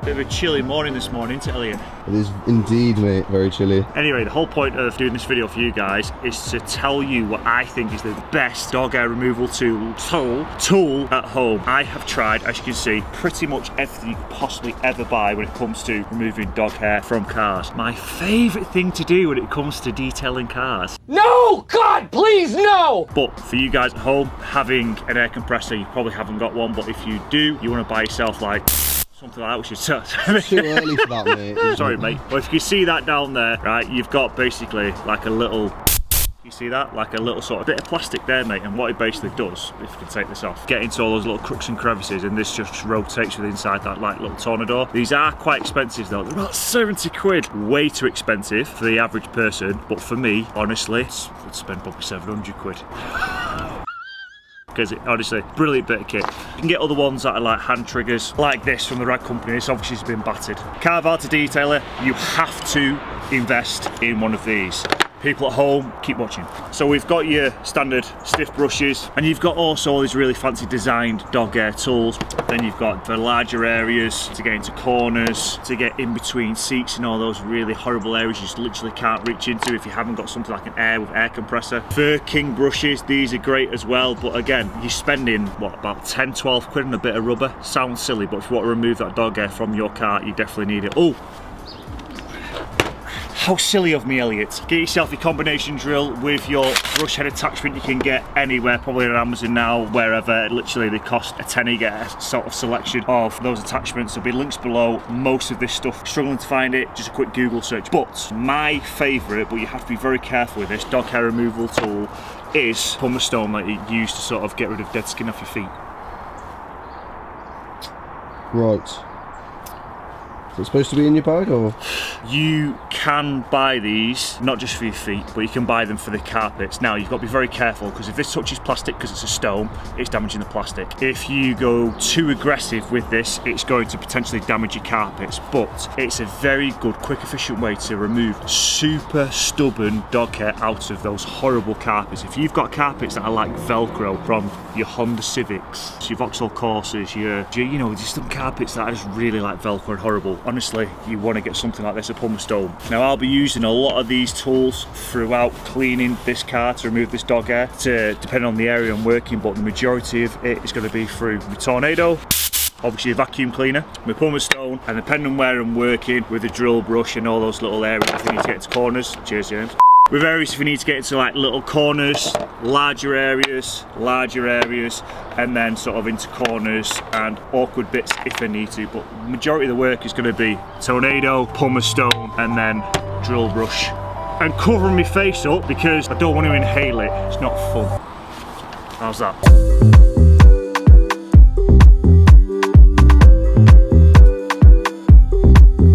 Bit of a chilly morning this morning, isn't it, Elliot? It is indeed, mate, very chilly. Anyway, the whole point of doing this video for you guys is to tell you what I think is the best dog hair removal tool at home. I have tried, as you can see, pretty much everything you could possibly ever buy when it comes to removing dog hair from cars. My favourite thing to do when it comes to detailing cars. No! God, please, no! But for you guys at home, having an air compressor, you probably haven't got one, but if you do, you want to buy yourself like something like that, which is too early for that, mate. Sorry, mate. Well, if you can see that down there, right, you've got basically like a little, you see that? Like a little sort of bit of plastic there, mate, and what it basically does, if you can take this off, get into all those little crooks and crevices, and this just rotates with inside that like little tornado. These are quite expensive though. They're about 70 quid. Way too expensive for the average person, but for me, honestly, I'd spend probably 700 quid. Because it honestly, brilliant bit of kit. You can get other ones that are like hand triggers, like this from the right company. This obviously has been battered. Carve to detailer, you have to invest in one of these. People at home, keep watching. So we've got your standard stiff brushes, and you've got also all these really fancy designed dog hair tools. Then you've got the larger areas to get into corners, to get in between seats and all those really horrible areas you just literally can't reach into if you haven't got something like an air compressor. Fur King brushes, these are great as well, but again, you're spending, what, about 10, 12 quid on a bit of rubber. Sounds silly, but if you want to remove that dog hair from your car, you definitely need it. Oh! How silly of me, Elliot. Get yourself your combination drill with your brush head attachment you can get anywhere, probably on Amazon now, wherever. Literally they cost a tenner. You get a sort of selection of those attachments. There'll be links below. Most of this stuff, struggling to find it, just a quick Google search. But my favourite, but you have to be very careful with this, dog hair removal tool is pumice stone that you use to sort of get rid of dead skin off your feet. Right. Is it supposed to be in your bag, or? You can buy these, not just for your feet, but you can buy them for the carpets. Now, you've got to be very careful, because if this touches plastic because it's a stone, it's damaging the plastic. If you go too aggressive with this, it's going to potentially damage your carpets, but it's a very good, quick, efficient way to remove super stubborn dog hair out of those horrible carpets. If you've got carpets that are like Velcro from your Honda Civics, your Vauxhall Corsas, you know, just some carpets that are just really like Velcro and horrible, honestly, you want to get something like this, a pumice stone. Now, I'll be using a lot of these tools throughout cleaning this car to remove this dog hair, depending on the area I'm working, but the majority of it is going to be through my Tornado, obviously a vacuum cleaner, my pumice stone, and depending on where I'm working, with a drill brush and all those little areas if I need to get into corners. Cheers, James. With areas if you need to get into like little corners, larger areas, and then sort of into corners and awkward bits if I need to. But the majority of the work is going to be Tornado, pumice stone, and then drill brush. And covering my face up because I don't want to inhale it. It's not fun. How's that?